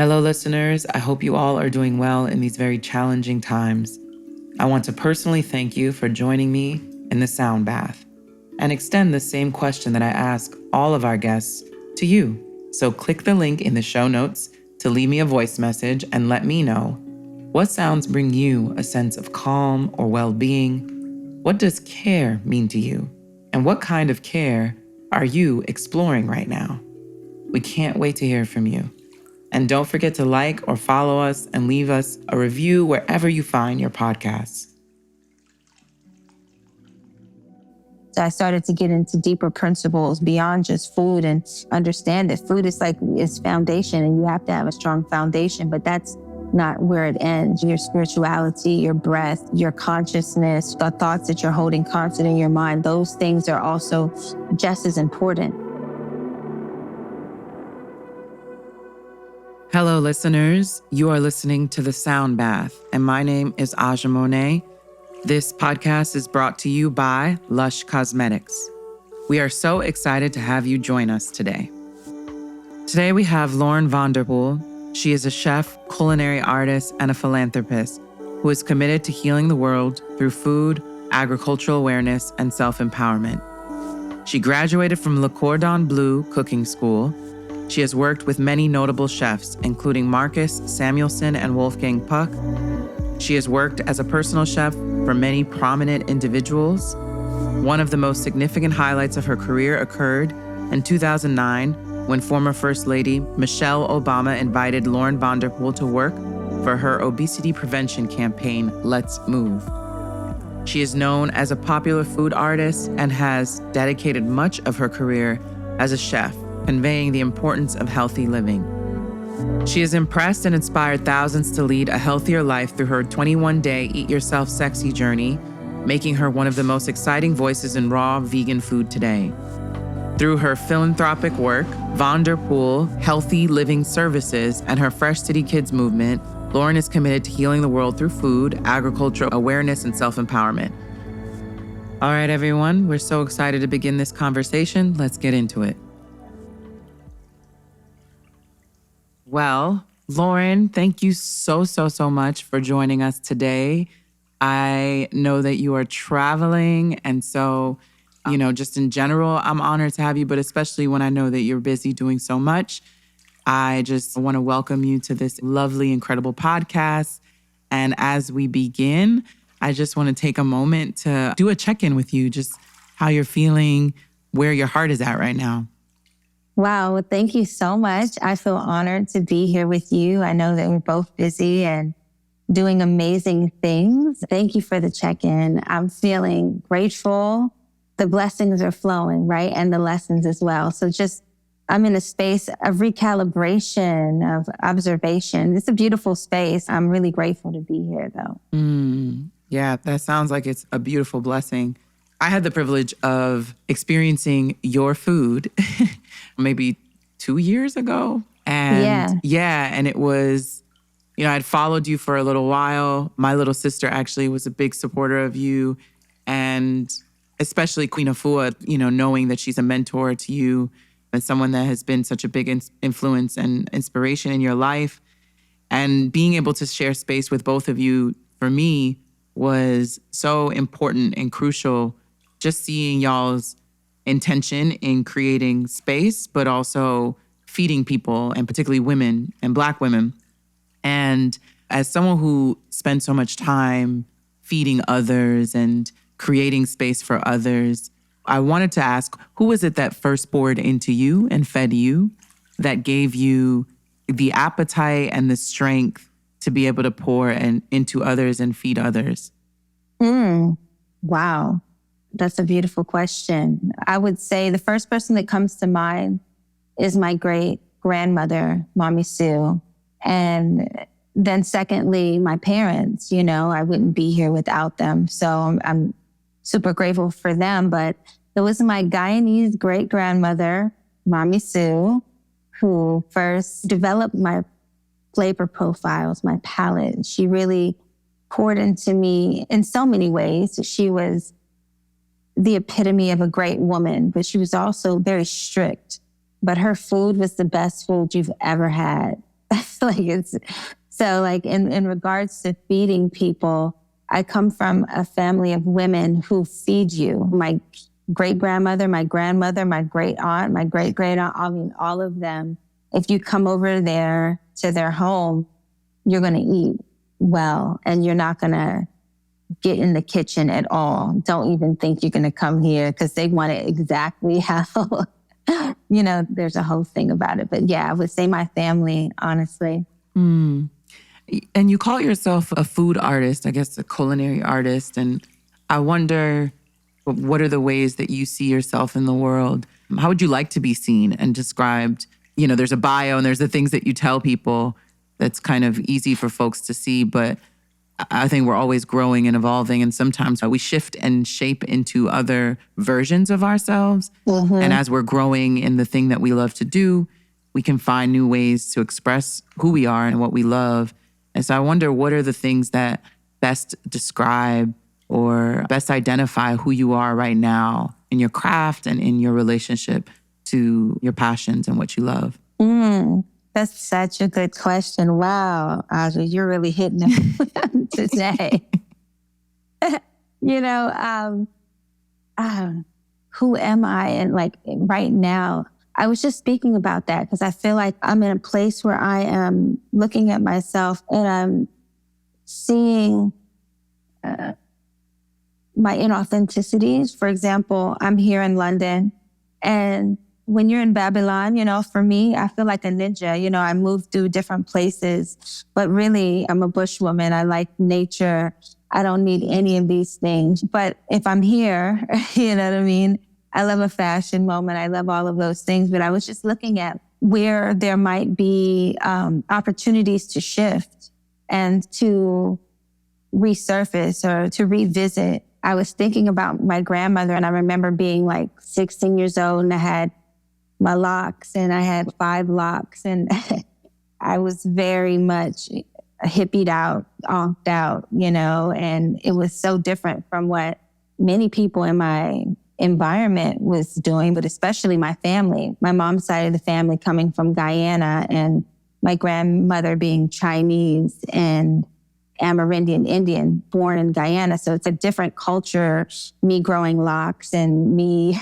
Hello, listeners. I hope you all are doing well in these very challenging times. I want to personally thank you for joining me in the sound bath and extend the same question that I ask all of our guests to you. So click the link in the show notes to leave me a voice message and let me know what sounds bring you a sense of calm or well-being. What does care mean to you? And what kind of care are you exploring right now? We can't wait to hear from you. And don't forget to like or follow us and leave us a review wherever you find your podcasts. So I started to get into deeper principles beyond just food and understand that food is foundation, and you have to have a strong foundation, but that's not where it ends. Your spirituality, your breath, your consciousness, the thoughts that you're holding constant in your mind, those things are also just as important. Hello, listeners. You are listening to The Sound Bath, and my name is Aja Monet. This podcast is brought to you by Lush Cosmetics. We are so excited to have you join us today. Today we have Lauren Vanderpool. She is a chef, culinary artist, and a philanthropist who is committed to healing the world through food, agricultural awareness, and self-empowerment. She graduated from Le Cordon Bleu Cooking School. She has worked with many notable chefs, including Marcus Samuelsson and Wolfgang Puck. She has worked as a personal chef for many prominent individuals. One of the most significant highlights of her career occurred in 2009 when former First Lady Michelle Obama invited Lauren Vanderpool to work for her obesity prevention campaign, Let's Move. She is known as a popular food artist and has dedicated much of her career as a chef, conveying the importance of healthy living. She has impressed and inspired thousands to lead a healthier life through her 21-day Eat Yourself Sexy journey, making her one of the most exciting voices in raw vegan food today. Through her philanthropic work, Vanderpool Healthy Living Services, and her Fresh City Kids movement, Lauren is committed to healing the world through food, agriculture, awareness, and self-empowerment. All right, everyone, we're so excited to begin this conversation. Let's get into it. Well, Lauren, thank you so much for joining us today. I know that you are traveling, and so, just in general, I'm honored to have you, but especially when I know that you're busy doing so much. I just want to welcome you to this lovely, incredible podcast. And as we begin, I just want to take a moment to do a check-in with you, just how you're feeling, where your heart is at right now. Wow. Well, thank you so much. I feel honored to be here with you. I know that we're both busy and doing amazing things. Thank you for the check-in. I'm feeling grateful. The blessings are flowing, right? And the lessons as well. So I'm in a space of recalibration, of observation. It's a beautiful space. I'm really grateful to be here, though. Yeah, that sounds like it's a beautiful blessing. I had the privilege of experiencing your food maybe 2 years ago. And and it was, I'd followed you for a little while. My little sister actually was a big supporter of you. And especially Queen Afua, knowing that she's a mentor to you and someone that has been such a big influence and inspiration in your life. And being able to share space with both of you, for me, was so important and crucial. Just seeing y'all's intention in creating space, but also feeding people, and particularly women and Black women. And as someone who spends so much time feeding others and creating space for others, I wanted to ask, who was it that first poured into you and fed you, that gave you the appetite and the strength to be able to pour into others and feed others? Wow. That's a beautiful question. I would say the first person that comes to mind is my great grandmother, Mommy Sue. And then secondly, my parents. I wouldn't be here without them. So I'm super grateful for them. But it was my Guyanese great grandmother, Mommy Sue, who first developed my flavor profiles, my palate. She really poured into me in so many ways. She was the epitome of a great woman, but she was also very strict. But her food was the best food you've ever had. In regards to feeding people, I come from a family of women who feed you. My great-grandmother, my grandmother, my great-aunt, my great-great-aunt, I mean, all of them. If you come over there to their home, you're going to eat well, and you're not going to get in the kitchen at all. Don't even think you're going to come here because they want it exactly how, there's a whole thing about it. But yeah, I would say my family, honestly. Mm. And you call yourself a food artist, I guess a culinary artist. And I wonder, what are the ways that you see yourself in the world? How would you like to be seen and described? There's a bio and there's the things that you tell people that's kind of easy for folks to see. But I think we're always growing and evolving. And sometimes we shift and shape into other versions of ourselves. Mm-hmm. And as we're growing in the thing that we love to do, we can find new ways to express who we are and what we love. And so I wonder, what are the things that best describe or best identify who you are right now in your craft and in your relationship to your passions and what you love? That's such a good question. Wow, Aja, you're really hitting it today. Who am I? And right now, I was just speaking about that because I feel like I'm in a place where I am looking at myself and I'm seeing my inauthenticities. For example, I'm here in London, and when you're in Babylon, for me, I feel like a ninja. I move through different places, but really I'm a bush woman. I like nature. I don't need any of these things. But if I'm here, you know what I mean? I love a fashion moment. I love all of those things. But I was just looking at where there might be opportunities to shift and to resurface or to revisit. I was thinking about my grandmother, and I remember being 16 years old, and I had my locks, and I had 5 locks, and I was very much hippied out, onked out, and it was so different from what many people in my environment was doing, but especially my family. My mom's side of the family coming from Guyana, and my grandmother being Chinese and Amerindian Indian, born in Guyana. So it's a different culture, me growing locks and me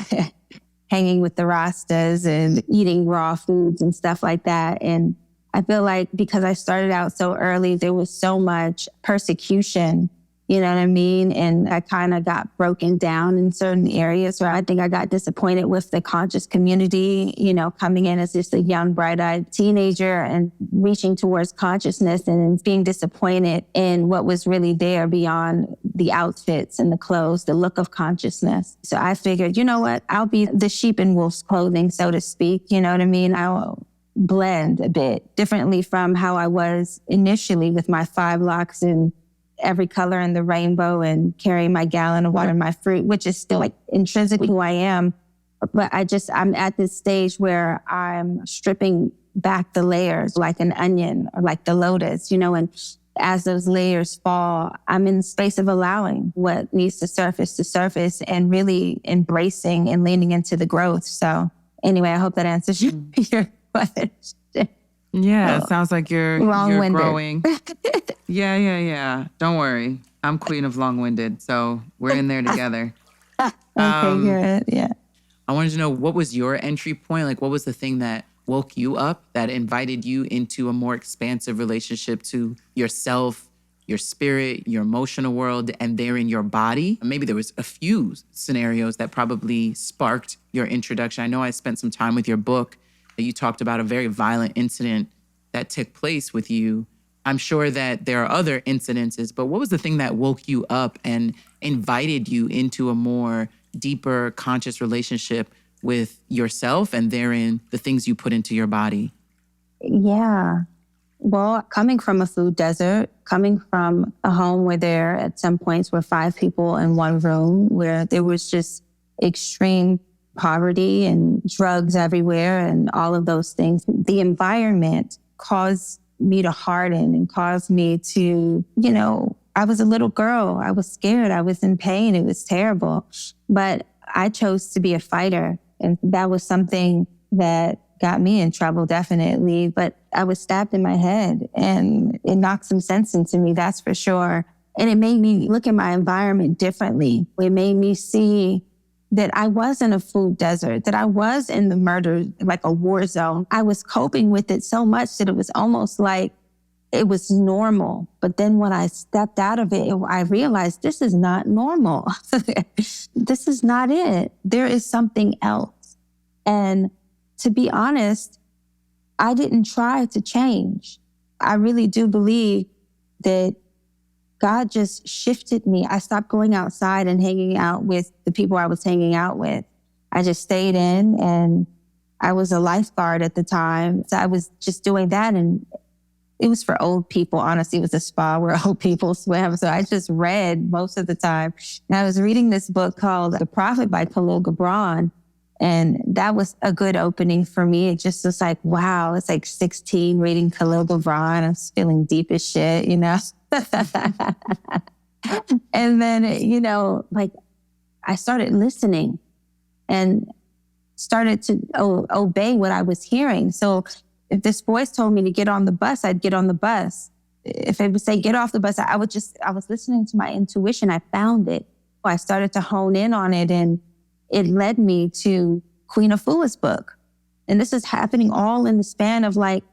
hanging with the Rastas and eating raw foods and stuff like that. And I feel like because I started out so early, there was so much persecution, you know what I mean? And I kind of got broken down in certain areas where I think I got disappointed with the conscious community, coming in as just a young, bright-eyed teenager and reaching towards consciousness and being disappointed in what was really there beyond the outfits and the clothes, the look of consciousness. So I figured, you know what? I'll be the sheep in wolf's clothing, so to speak. You know what I mean? I'll blend a bit differently from how I was initially with my 5 locks and every color in the rainbow and carrying my gallon of water and my fruit, which is still intrinsically who I am. But I'm at this stage where I'm stripping back the layers like an onion or like the lotus, and as those layers fall, I'm in the space of allowing what needs to surface and really embracing and leaning into the growth. So anyway, I hope that answers your question. Yeah, it sounds like you're growing. Yeah. Don't worry. I'm queen of long-winded, so we're in there together. Okay, good. Yeah. I wanted to know, what was your entry point? What was the thing that woke you up, that invited you into a more expansive relationship to yourself, your spirit, your emotional world, and therein your body? Maybe there was a few scenarios that probably sparked your introduction. I know I spent some time with your book. You talked about a very violent incident that took place with you. I'm sure that there are other incidences, but what was the thing that woke you up and invited you into a more deeper conscious relationship with yourself and therein the things you put into your body? Yeah. Well, coming from a food desert, coming from a home where there at some points were 5 people in one room, where there was just extreme poverty and drugs everywhere and all of those things. The environment caused me to harden and caused me to, I was a little girl. I was scared. I was in pain. It was terrible. But I chose to be a fighter. And that was something that got me in trouble, definitely. But I was stabbed in my head and it knocked some sense into me, that's for sure. And it made me look at my environment differently. It made me see that I was in a food desert, that I was in the murder, like a war zone. I was coping with it so much that it was almost like it was normal. But then when I stepped out of it, I realized this is not normal. This is not it. There is something else. And to be honest, I didn't try to change. I really do believe that God just shifted me. I stopped going outside and hanging out with the people I was hanging out with. I just stayed in, and I was a lifeguard at the time. So I was just doing that, and it was for old people. Honestly, it was a spa where old people swim. So I just read most of the time. And I was reading this book called The Prophet by Khalil Gibran. And that was a good opening for me. It just was like, wow, it's like 16 reading Khalil Gibran. I was feeling deep as shit, you know? And then, you know, like I started listening and started to obey what I was hearing. So if this voice told me to get on the bus, I'd get on the bus. If it would say, get off the bus, I was listening to my intuition. I found it. I started to hone in on it, and it led me to Queen Afua's book. And this is happening all in the span of like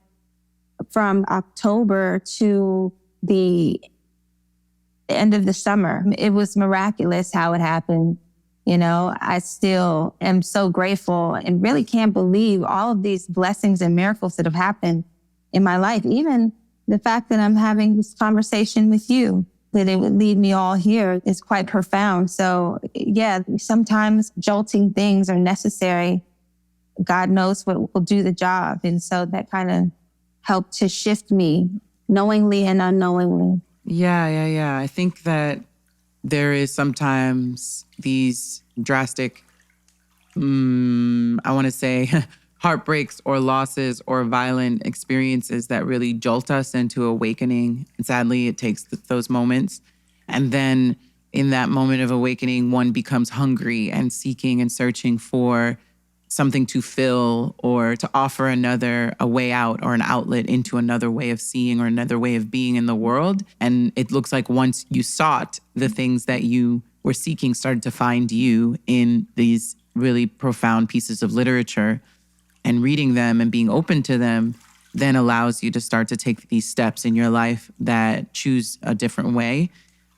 from October to the end of the summer. It was miraculous how it happened. You know, I still am so grateful and really can't believe all of these blessings and miracles that have happened in my life. Even the fact that I'm having this conversation with you, that it would lead me all here, is quite profound. So yeah, sometimes jolting things are necessary. God knows what will do the job. And so that kind of helped to shift me knowingly and unknowingly. Yeah. I think that there is sometimes these drastic, I want to say heartbreaks or losses or violent experiences that really jolt us into awakening. And sadly, it takes those moments. And then in that moment of awakening, one becomes hungry and seeking and searching for something to fill or to offer another a way out or an outlet into another way of seeing or another way of being in the world. And it looks like once you sought, the things that you were seeking started to find you in these really profound pieces of literature. And reading them and being open to them then allows you to start to take these steps in your life that choose a different way.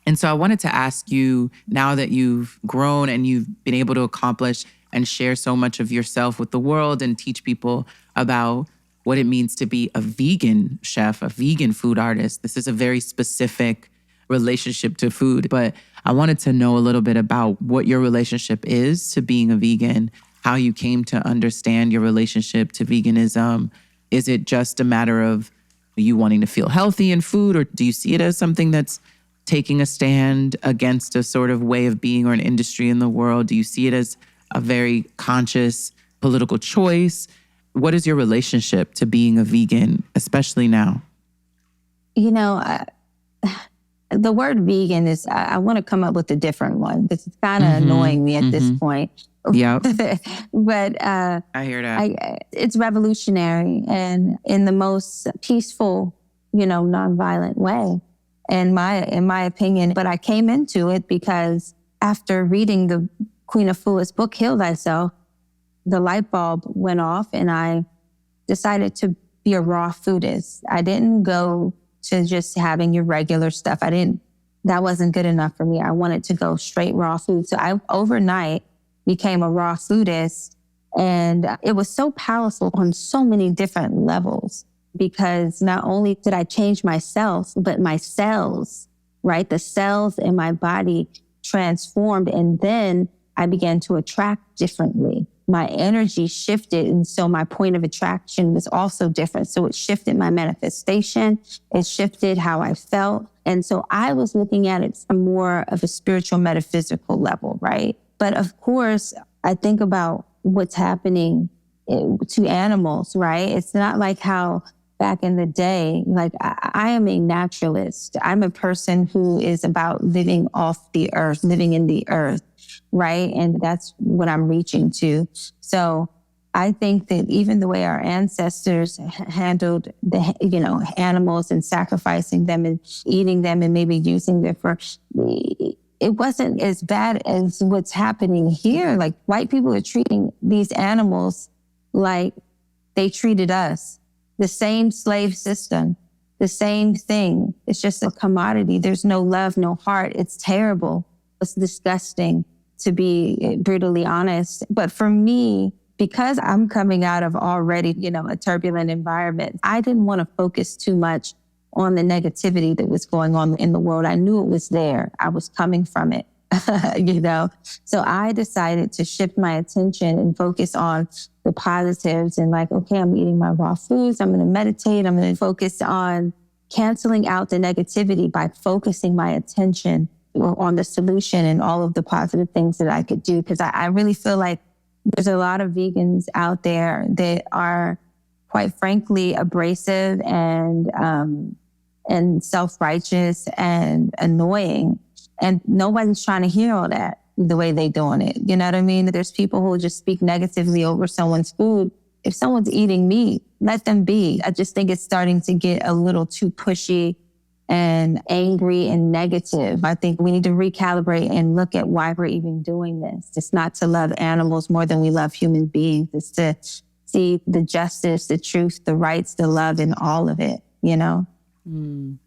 And so I wanted to ask you, now that you've grown and you've been able to accomplish and share so much of yourself with the world and teach people about what it means to be a vegan chef, a vegan food artist. This is a very specific relationship to food, but I wanted to know a little bit about what your relationship is to being a vegan, how you came to understand your relationship to veganism. Is it just a matter of you wanting to feel healthy in food, or do you see it as something that's taking a stand against a sort of way of being or an industry in the world? Do you see it as a very conscious political choice? What is your relationship to being a vegan, especially now? You know, the word vegan is, I want to come up with a different one. It's kind of annoying me at this point. Yeah. But I hear that. It's revolutionary and in the most peaceful, nonviolent way, in my opinion. But I came into it because after reading the Queen Afua's book, Heal Thyself, the light bulb went off and I decided to be a raw foodist. I didn't go to just having your regular stuff. That wasn't good enough for me. I wanted to go straight raw food. So I overnight became a raw foodist. And it was so powerful on so many different levels, because not only did I change myself, but my cells, right? The cells in my body transformed. And then I began to attract differently. My energy shifted. And so my point of attraction was also different. So it shifted my manifestation. It shifted how I felt. And so I was looking at it from more of a spiritual, metaphysical level, right? But of course, I think about what's happening to animals, right? It's not like how back in the day, like I am a naturalist. I'm a person who is about living off the earth, living in the earth, right? And that's what I'm reaching to. So I think that even the way our ancestors handled the, animals and sacrificing them and eating them and maybe using them for, it wasn't as bad as what's happening here. Like white people are treating these animals like they treated us. The same slave system, the same thing. It's just a commodity. There's no love, no heart. It's terrible. It's disgusting, to be brutally honest. But for me, because I'm coming out of already, a turbulent environment, I didn't want to focus too much on the negativity that was going on in the world. I knew it was there. I was coming from it, So I decided to shift my attention and focus on the positives and like, okay, I'm eating my raw foods. I'm going to meditate. I'm going to focus on canceling out the negativity by focusing my attention on the solution and all of the positive things that I could do. Because I really feel like there's a lot of vegans out there that are, quite frankly, abrasive and self-righteous and annoying. And nobody's trying to hear all that the way they doing it. You know what I mean? There's people who just speak negatively over someone's food. If someone's eating meat, let them be. I just think it's starting to get a little too pushy and angry and negative. I think we need to recalibrate and look at why we're even doing this. It's not to love animals more than we love human beings. It's to see the justice, the truth, the rights, the love in all of it, Mm.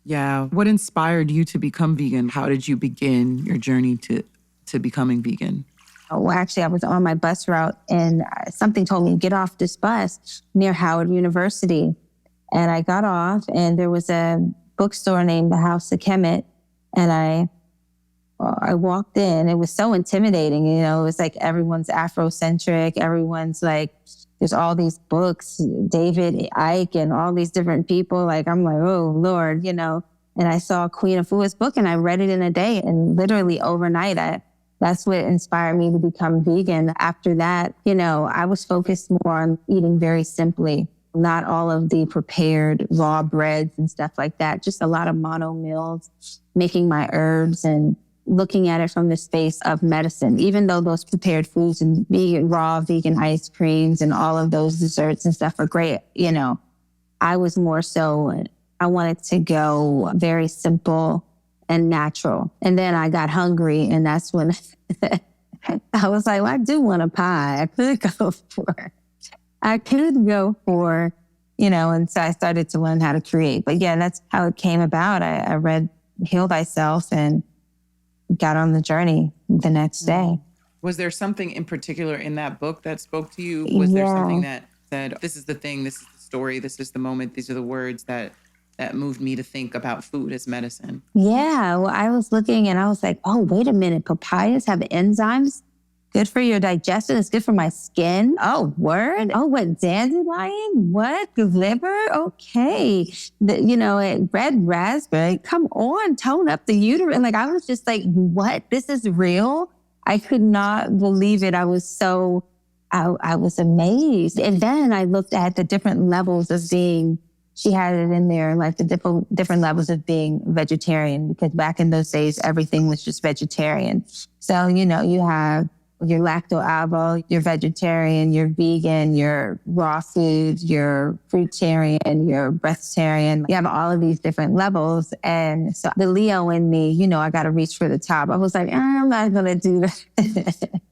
Yeah. What inspired you to become vegan? How did you begin your journey to becoming vegan? Well, actually, I was on my bus route and something told me, get off this bus near Howard University. And I got off and there was a bookstore named the House of Kemet. And I walked in. It was so intimidating. It was like everyone's Afrocentric. Everyone's like, there's all these books, David Icke and all these different people. Like, I'm like, oh, Lord, And I saw Queen of Foodist book and I read it in a day. And literally overnight, that's what inspired me to become vegan. After that, I was focused more on eating very simply, not all of the prepared raw breads and stuff like that. Just a lot of mono meals, making my herbs and looking at it from the space of medicine, even though those prepared foods and raw vegan ice creams and all of those desserts and stuff are great. I was more so, I wanted to go very simple and natural. And then I got hungry and that's when I was like, well, I do want a pie. I could go for, and so I started to learn how to create. But yeah, that's how it came about. I read Heal Thyself and got on the journey the next day. Was there something in particular in that book that spoke to you? Was there something that said, this is the thing, this is the story, this is the moment, these are the words that moved me to think about food as medicine? Yeah, well, I was looking and I was like, oh, wait a minute, papayas have enzymes? Good for your digestion. It's good for my skin. Oh, word? Oh, what, dandelion? What, liver? Okay. Red raspberry. Come on, tone up the uterus. Like, I was just like, what? This is real? I could not believe it. I was amazed. And then I looked at the different levels of being, she had it in there, like the different levels of being vegetarian, because back in those days, everything was just vegetarian. So, you have your lacto-avo, you're vegetarian, you're vegan, you're raw foods, you're fruitarian, you're breatharian. You have all of these different levels. And so the Leo in me, I got to reach for the top. I was like, I'm not going to do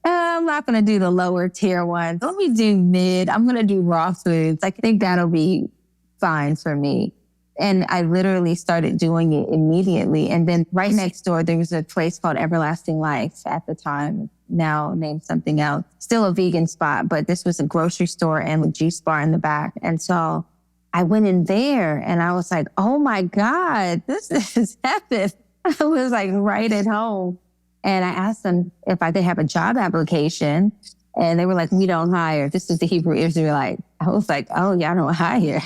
I'm not going to do the lower tier ones. Let me do mid. I'm going to do raw foods. I think that'll be fine for me. And I literally started doing it immediately. And then right next door, there was a place called Everlasting Life at the time, now named something else. Still a vegan spot, but this was a grocery store and a juice bar in the back. And so I went in there and I was like, oh my God, this is epic. I was like right at home. And I asked them if I could have a job application. And they were like, we don't hire. This is the Hebrew Israelite. I was like, oh, y'all don't hire.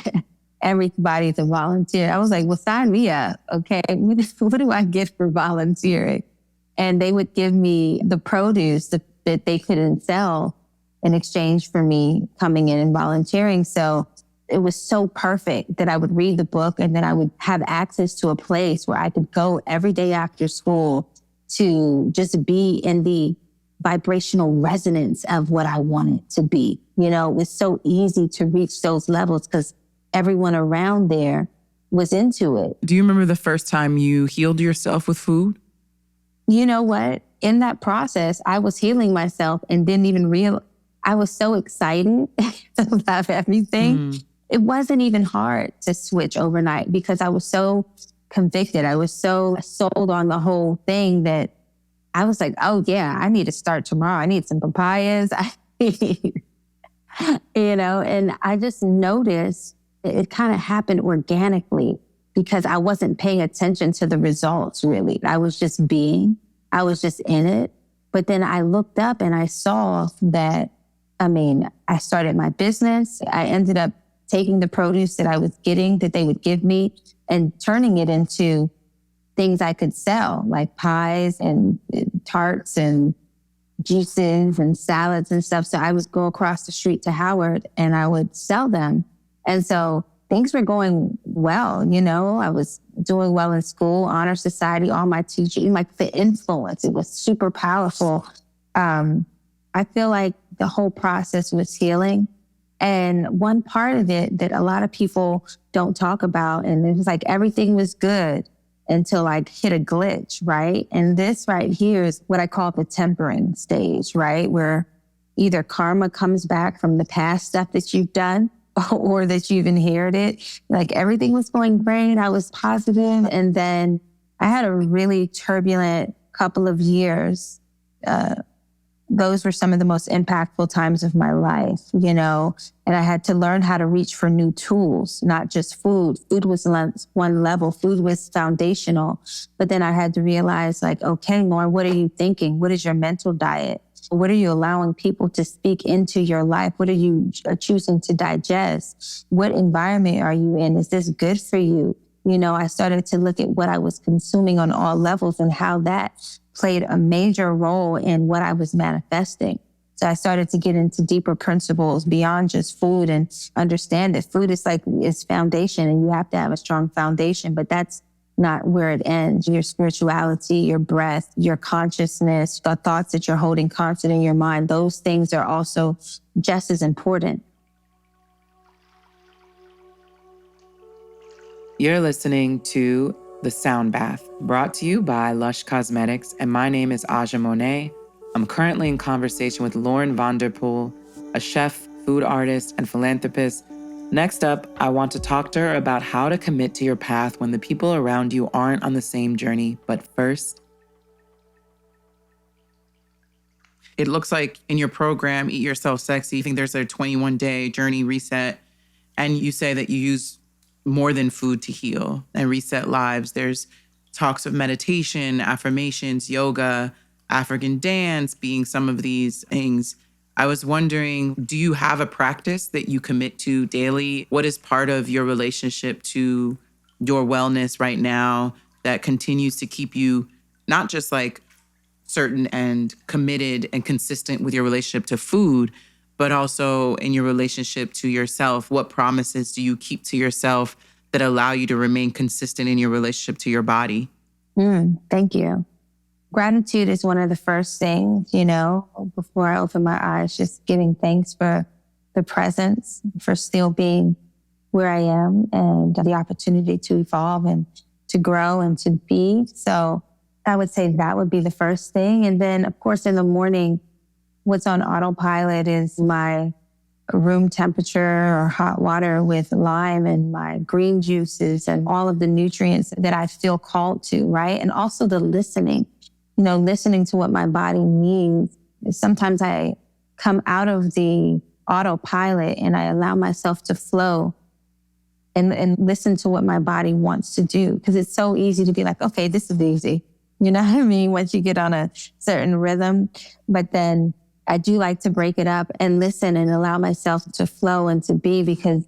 Everybody's a volunteer. I was like, well, sign me up. Okay. What do I get for volunteering? And they would give me the produce that they couldn't sell in exchange for me coming in and volunteering. So it was so perfect that I would read the book and then I would have access to a place where I could go every day after school to just be in the vibrational resonance of what I wanted to be. You know, it was so easy to reach those levels because everyone around there was into it. Do you remember the first time you healed yourself with food? You know what? In that process, I was healing myself and didn't even realize. I was so excited about everything. It wasn't even hard to switch overnight because I was so convicted. I was so sold on the whole thing that I was like, oh yeah, I need to start tomorrow. I need some papayas. And I just noticed it kind of happened organically because I wasn't paying attention to the results really. I was just being, I was just in it. But then I looked up and I saw that, I started my business. I ended up taking the produce that I was getting, that they would give me, and turning it into things I could sell, like pies and tarts and juices and salads and stuff. So I would go across the street to Howard and I would sell them. And so things were going well, I was doing well in school, honor society, all my teaching, like the influence, it was super powerful. I feel like the whole process was healing. And one part of it that a lot of people don't talk about, and it was like everything was good until I hit a glitch, right? And this right here is what I call the tempering stage, right? Where either karma comes back from the past stuff that you've done or that you've inherited. Like everything was going great. I was positive. And then I had a really turbulent couple of years. Those were some of the most impactful times of my life, and I had to learn how to reach for new tools, not just food. Food was one level. Food was foundational. But then I had to realize okay, Lauren, what are you thinking? What is your mental diet? What are you allowing people to speak into your life? What are you choosing to digest? What environment are you in? Is this good for you? I started to look at what I was consuming on all levels and how that played a major role in what I was manifesting. So I started to get into deeper principles beyond just food and understand that food is foundation and you have to have a strong foundation, but that's not where it ends. Your spirituality, your breath, your consciousness, the thoughts that you're holding constant in your mind, those things are also just as important. You're listening to The Sound Bath, brought to you by Lush Cosmetics, and my name is Aja Monet. I'm currently in conversation with Lauren Vanderpool, a chef, food artist, and philanthropist. Next up, I want to talk to her about how to commit to your path when the people around you aren't on the same journey. But first, it looks like in your program, Eat Yourself Sexy, I think there's a 21-day journey reset, and you say that you use more than food to heal and reset lives. There's talks of meditation, affirmations, yoga, African dance being some of these things. I was wondering, do you have a practice that you commit to daily? What is part of your relationship to your wellness right now that continues to keep you not just certain and committed and consistent with your relationship to food, but also in your relationship to yourself? What promises do you keep to yourself that allow you to remain consistent in your relationship to your body? Thank you. Gratitude is one of the first things, before I open my eyes, just giving thanks for the presence, for still being where I am and the opportunity to evolve and to grow and to be. So I would say that would be the first thing. And then, of course, in the morning, what's on autopilot is my room temperature or hot water with lime and my green juices and all of the nutrients that I feel called to, right? And also the listening, listening to what my body needs. Sometimes I come out of the autopilot and I allow myself to flow and listen to what my body wants to do. Because it's so easy to be like, okay, this is easy. You know what I mean? Once you get on a certain rhythm. But then I do like to break it up and listen and allow myself to flow and to be, because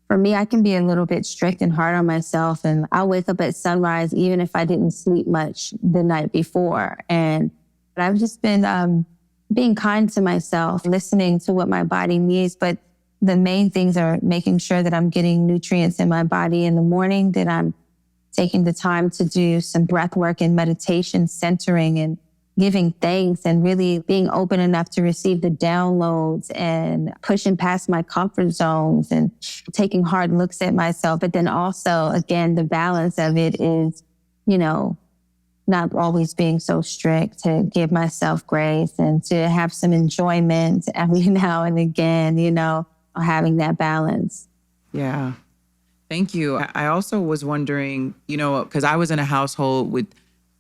for me, I can be a little bit strict and hard on myself. And I'll wake up at sunrise, even if I didn't sleep much the night before. And I've just been being kind to myself, listening to what my body needs. But the main things are making sure that I'm getting nutrients in my body in the morning, that I'm taking the time to do some breath work and meditation, centering and giving thanks and really being open enough to receive the downloads and pushing past my comfort zones and taking hard looks at myself. But then also, again, the balance of it is, you know, not always being so strict, to give myself grace and to have some enjoyment every now and again, you know, having that balance. Yeah. Thank you. I also was wondering, you know, because I was in a household with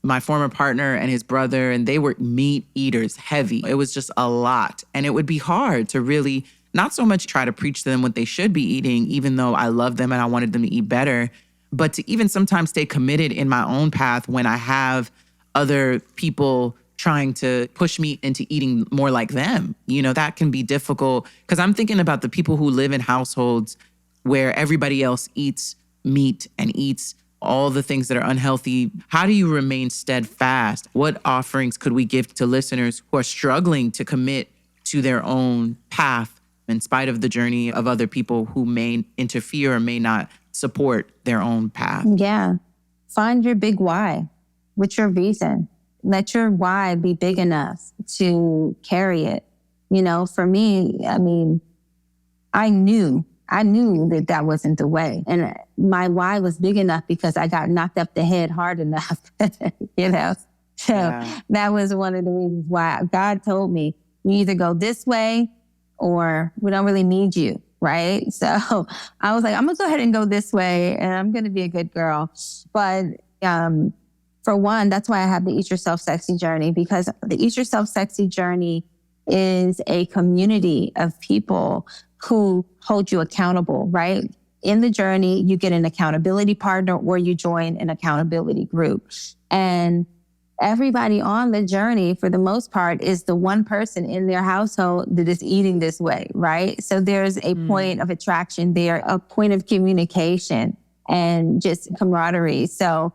my former partner and his brother, and they were meat eaters, heavy. It was just a lot. And it would be hard to really not so much try to preach to them what they should be eating, even though I love them and I wanted them to eat better, but to even sometimes stay committed in my own path when I have other people trying to push me into eating more like them. You know, that can be difficult because I'm thinking about the people who live in households where everybody else eats meat and eats all the things that are unhealthy. How do you remain steadfast? What offerings could we give to listeners who are struggling to commit to their own path in spite of the journey of other people who may interfere or may not support their own path? Yeah. Find your big why. What's your reason? Let your why be big enough to carry it. You know, for me, I mean, I knew that that wasn't the way. And my why was big enough because I got knocked up the head hard enough, you know? So that was one of the reasons why God told me, you either go this way or we don't really need you, right? So I was like, I'm gonna go ahead and go this way and I'm gonna be a good girl. But for one, that's why I have the Eat Yourself Sexy journey, because the Eat Yourself Sexy journey is a community of people who hold you accountable, right? In the journey, you get an accountability partner or you join an accountability group. And everybody on the journey, for the most part, is the one person in their household that is eating this way, right? So there's a point of attraction there, a point of communication and just camaraderie. So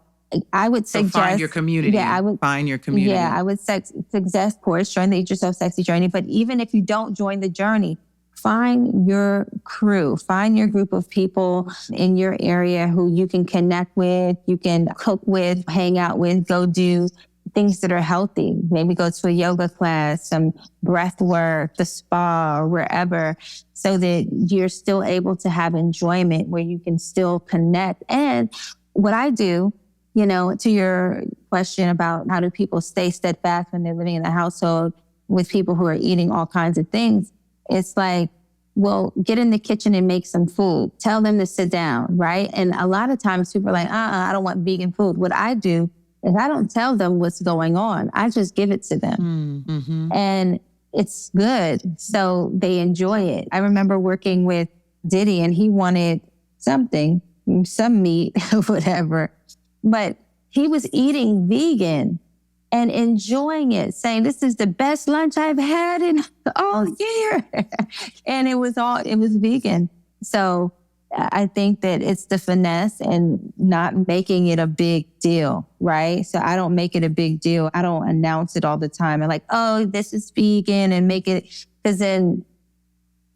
I would suggest— find your community. Yeah, I would find your community. Yeah, I would suggest, of course, join the Eat Yourself Sexy journey. But even if you don't join the journey, find your crew, find your group of people in your area who you can connect with, you can cook with, hang out with, go do things that are healthy. Maybe go to a yoga class, some breath work, the spa, or wherever, so that you're still able to have enjoyment where you can still connect. And what I do, you know, to your question about how do people stay steadfast when they're living in a household with people who are eating all kinds of things, it's like, well, get in the kitchen and make some food. Tell them to sit down, right? And a lot of times people are like, I don't want vegan food. What I do is I don't tell them what's going on. I just give it to them. Mm-hmm. And it's good. So they enjoy it. I remember working with Diddy and he wanted something, some meat, whatever. But he was eating vegan and enjoying it, saying, this is the best lunch I've had in all year. And it was vegan. So I think that it's the finesse and not making it a big deal, right? So I don't make it a big deal. I don't announce it all the time. I'm like, oh, this is vegan and make it, because then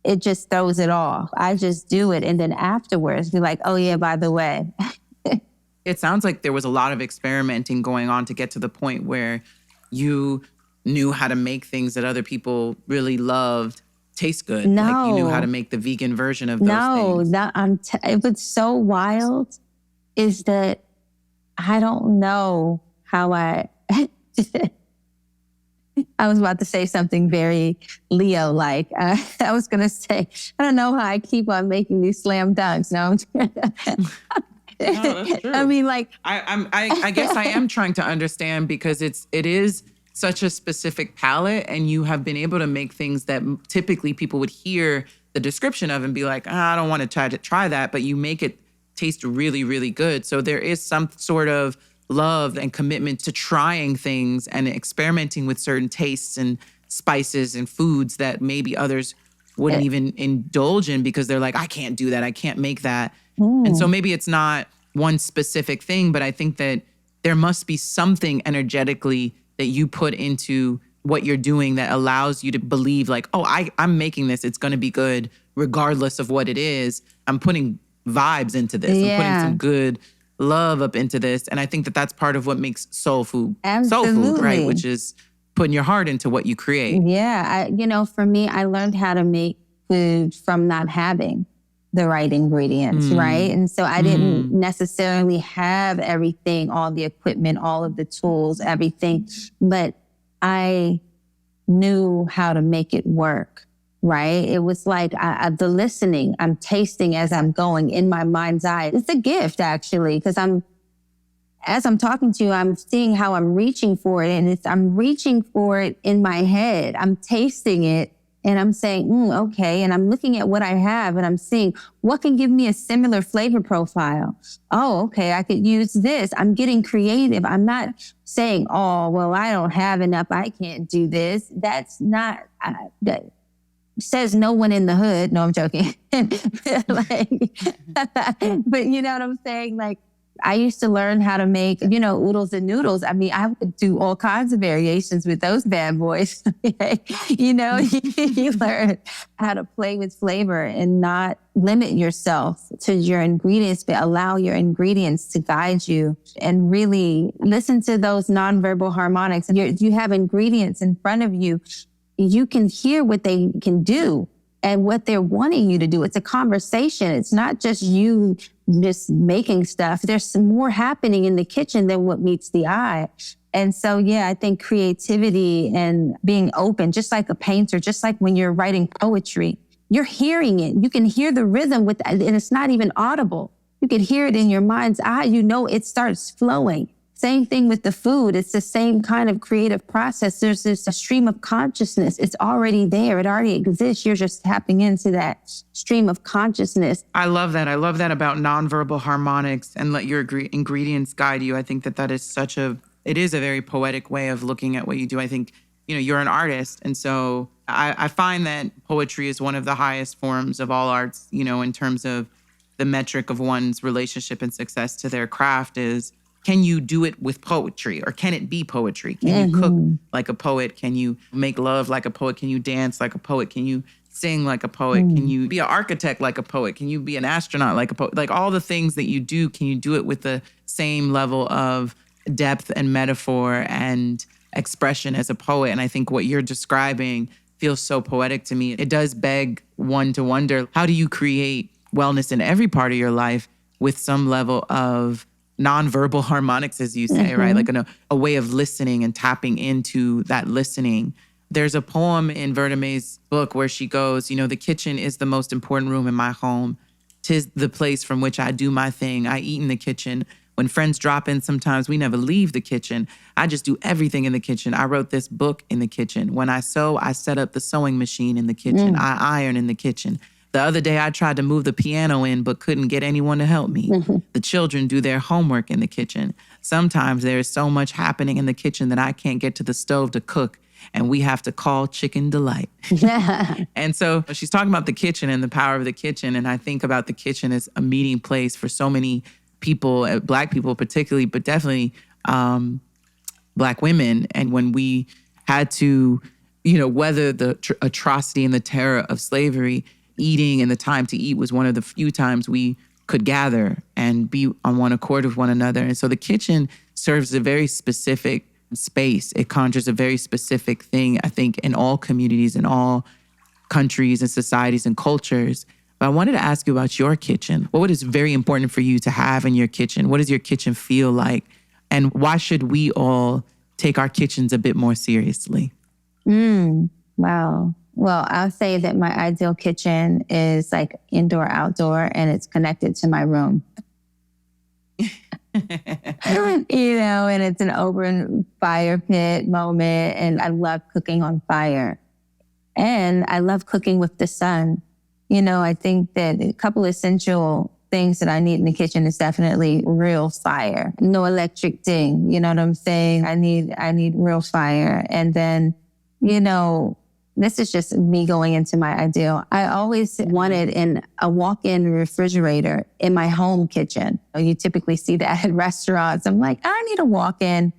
it just throws it off. I just do it. And then afterwards be like, oh yeah, by the way. It sounds like there was a lot of experimenting going on to get to the point where you knew how to make things that other people really loved taste good. No. Like you knew how to make the vegan version of those things. It was so wild is that I don't know how I was about to say something very Leo-like. I was going to say, I don't know how I keep on making these slam dunks. No, that's true. I mean, like, I guess I am trying to understand because it is such a specific palette, and you have been able to make things that typically people would hear the description of and be like, I don't want to try that, but you make it taste really, really good. So there is some sort of love and commitment to trying things and experimenting with certain tastes and spices and foods that maybe others wouldn't even indulge in because they're like, I can't do that. I can't make that. And so maybe it's not one specific thing, but I think that there must be something energetically that you put into what you're doing that allows you to believe like, oh, I'm making this. It's going to be good regardless of what it is. I'm putting vibes into this. Yeah. I'm putting some good love up into this. And I think that that's part of what makes soul food, Absolutely. soul food, right? Which is putting your heart into what you create. Yeah. For me, I learned how to make food from not having the right ingredients, right? And so I didn't necessarily have everything, all the equipment, all of the tools, everything, but I knew how to make it work, right? It was like the listening, I'm tasting as I'm going in my mind's eye. It's a gift, actually, because as I'm talking to you, I'm seeing how I'm reaching for it, and I'm reaching for it in my head. I'm tasting it, and I'm saying, okay. And I'm looking at what I have, and I'm seeing what can give me a similar flavor profile. Oh, okay, I could use this. I'm getting creative. I'm not saying, oh, well, I don't have enough. I can't do this. That's not, that says no one in the hood. No, I'm joking. But you know what I'm saying? Like, I used to learn how to make, oodles and noodles. I mean, I would do all kinds of variations with those bad boys. You learn how to play with flavor and not limit yourself to your ingredients, but allow your ingredients to guide you and really listen to those nonverbal harmonics. You have ingredients in front of you. You can hear what they can do and what they're wanting you to do. It's a conversation. It's not just you just making stuff. There's some more happening in the kitchen than what meets the eye. And so, yeah, I think creativity and being open, just like a painter, just like when you're writing poetry, you're hearing it. You can hear the rhythm and it's not even audible. You can hear it in your mind's eye. It starts flowing. Same thing with the food. It's the same kind of creative process. There's a stream of consciousness. It's already there. It already exists. You're just tapping into that stream of consciousness. I love that. I love that about nonverbal harmonics and let your ingredients guide you. I think that is it is a very poetic way of looking at what you do. I think, you're an artist. And so I find that poetry is one of the highest forms of all arts, in terms of the metric of one's relationship and success to their craft is, can you do it with poetry, or can it be poetry? Can you cook like a poet? Can you make love like a poet? Can you dance like a poet? Can you sing like a poet? Can you be an architect like a poet? Can you be an astronaut like a poet? Like all the things that you do, can you do it with the same level of depth and metaphor and expression as a poet? And I think what you're describing feels so poetic to me. It does beg one to wonder, how do you create wellness in every part of your life with some level of nonverbal harmonics, as you say, right? Like a way of listening and tapping into that listening. There's a poem in Verdemay's book where she goes, the kitchen is the most important room in my home. 'Tis the place from which I do my thing. I eat in the kitchen. When friends drop in, sometimes we never leave the kitchen. I just do everything in the kitchen. I wrote this book in the kitchen. When I sew, I set up the sewing machine in the kitchen. I iron in the kitchen. The other day, I tried to move the piano in, but couldn't get anyone to help me. The children do their homework in the kitchen. Sometimes there is so much happening in the kitchen that I can't get to the stove to cook, and we have to call Chicken Delight. And so she's talking about the kitchen and the power of the kitchen, and I think about the kitchen as a meeting place for so many people, Black people particularly, but definitely Black women. And when we had to, weather the atrocity and the terror of slavery, eating and the time to eat was one of the few times we could gather and be on one accord with one another. And so the kitchen serves a very specific space. It conjures a very specific thing, I think, in all communities, in all countries and societies and cultures. But I wanted to ask you about your kitchen. What is very important for you to have in your kitchen? What does your kitchen feel like? And why should we all take our kitchens a bit more seriously? Wow. Well, I'll say that my ideal kitchen is like indoor, outdoor, and it's connected to my room. And it's an open fire pit moment. And I love cooking on fire. And I love cooking with the sun. I think that a couple essential things that I need in the kitchen is definitely real fire. No electric ding. You know what I'm saying? I need real fire. And then, this is just me going into my ideal. I always wanted a walk-in refrigerator in my home kitchen. You typically see that at restaurants. I'm like, I need a walk-in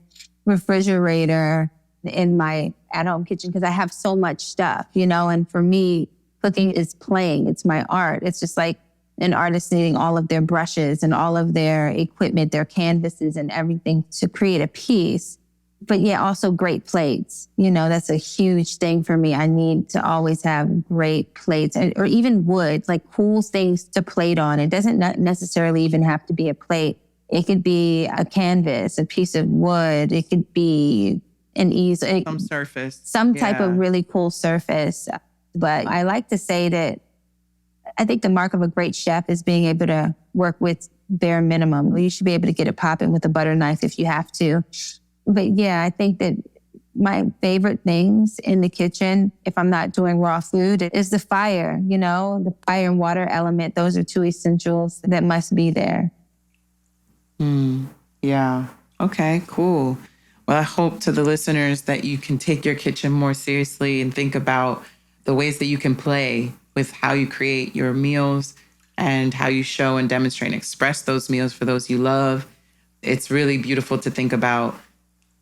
refrigerator in my at-home kitchen because I have so much stuff, and for me, cooking is playing. It's my art. It's just like an artist needing all of their brushes and all of their equipment, their canvases and everything to create a piece. But yeah, also great plates. That's a huge thing for me. I need to always have great plates or even wood, like cool things to plate on. It doesn't necessarily even have to be a plate. It could be a canvas, a piece of wood. It could be an easel. Some surface. Some type of really cool surface. But I like to say that I think the mark of a great chef is being able to work with bare minimum. You should be able to get it popping with a butter knife if you have to. But yeah, I think that my favorite things in the kitchen, if I'm not doing raw food, is the fire, the fire and water element. Those are two essentials that must be there. Yeah. Okay, cool. Well, I hope to the listeners that you can take your kitchen more seriously and think about the ways that you can play with how you create your meals and how you show and demonstrate and express those meals for those you love. It's really beautiful to think about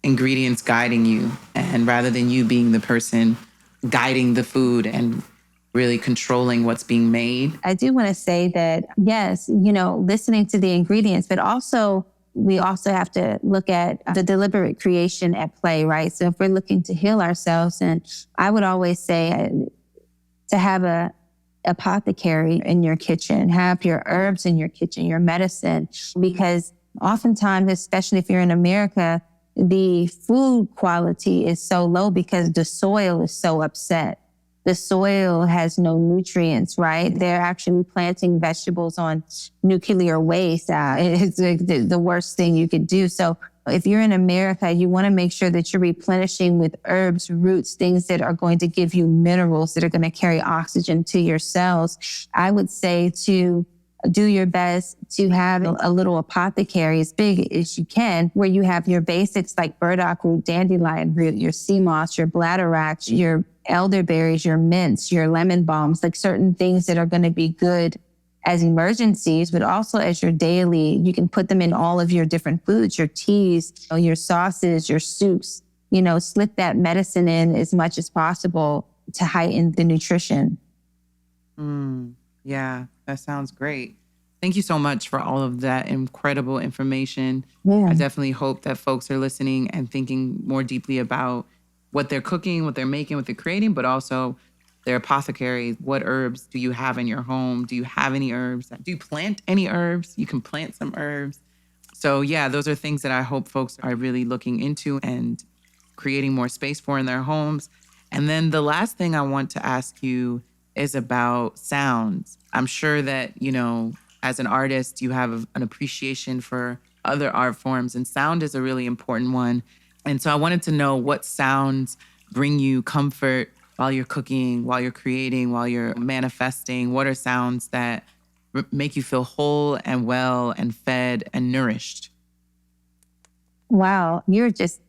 ingredients guiding you, and rather than you being the person guiding the food and really controlling what's being made. I do want to say that, yes, listening to the ingredients, but also we also have to look at the deliberate creation at play, right? So if we're looking to heal ourselves, and I would always say to have a apothecary in your kitchen, have your herbs in your kitchen, your medicine, because oftentimes, especially if you're in America, the food quality is so low because the soil is so upset. The soil has no nutrients, right? They're actually planting vegetables on nuclear waste. It's the worst thing you could do. So if you're in America, you want to make sure that you're replenishing with herbs, roots, things that are going to give you minerals that are going to carry oxygen to your cells. I would say to do your best to have a little apothecary as big as you can, where you have your basics like burdock root, dandelion root, your sea moss, your bladderwrack, your elderberries, your mints, your lemon balms, like certain things that are going to be good as emergencies, but also as your daily. You can put them in all of your different foods, your teas, your sauces, your soups, slip that medicine in as much as possible to heighten the nutrition. Yeah, that sounds great. Thank you so much for all of that incredible information. Yeah. I definitely hope that folks are listening and thinking more deeply about what they're cooking, what they're making, what they're creating, but also their apothecary. What herbs do you have in your home? Do you have any herbs? Do you plant any herbs? You can plant some herbs. So yeah, those are things that I hope folks are really looking into and creating more space for in their homes. And then the last thing I want to ask you is about sounds. I'm sure that, as an artist, you have an appreciation for other art forms, and sound is a really important one. And so I wanted to know what sounds bring you comfort while you're cooking, while you're creating, while you're manifesting. What are sounds that make you feel whole and well and fed and nourished? Wow, you're just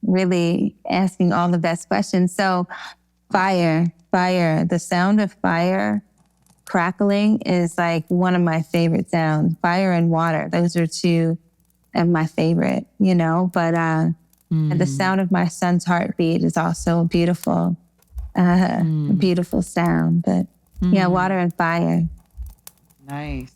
really asking all the best questions. So fire, the sound of fire crackling is like one of my favorite sounds. Fire and water, those are two of my favorite, but the sound of my son's heartbeat is also a beautiful sound. But yeah, water and fire. Nice.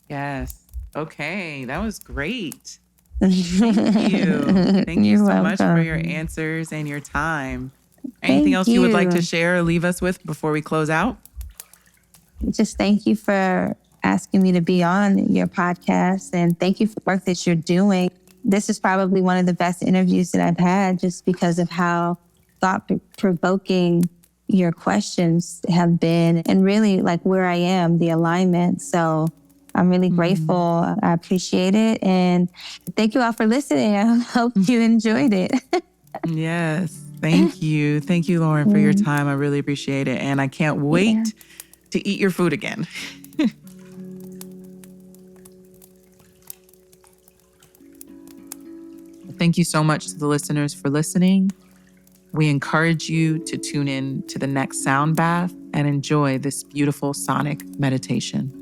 Yes. Okay, that was great. Thank you. Thank you so much for your answers and your time. Anything else you would like to share or leave us with before we close out? Just thank you for asking me to be on your podcast, and thank you for the work that you're doing. This is probably one of the best interviews that I've had, just because of how thought-provoking your questions have been, and really like where I am, the alignment. So I'm really grateful. I appreciate it. And thank you all for listening. I hope you enjoyed it. Yes. Thank you. Thank you, Lauren, for your time. I really appreciate it. And I can't wait to eat your food again. Thank you so much to the listeners for listening. We encourage you to tune in to the next sound bath and enjoy this beautiful sonic meditation.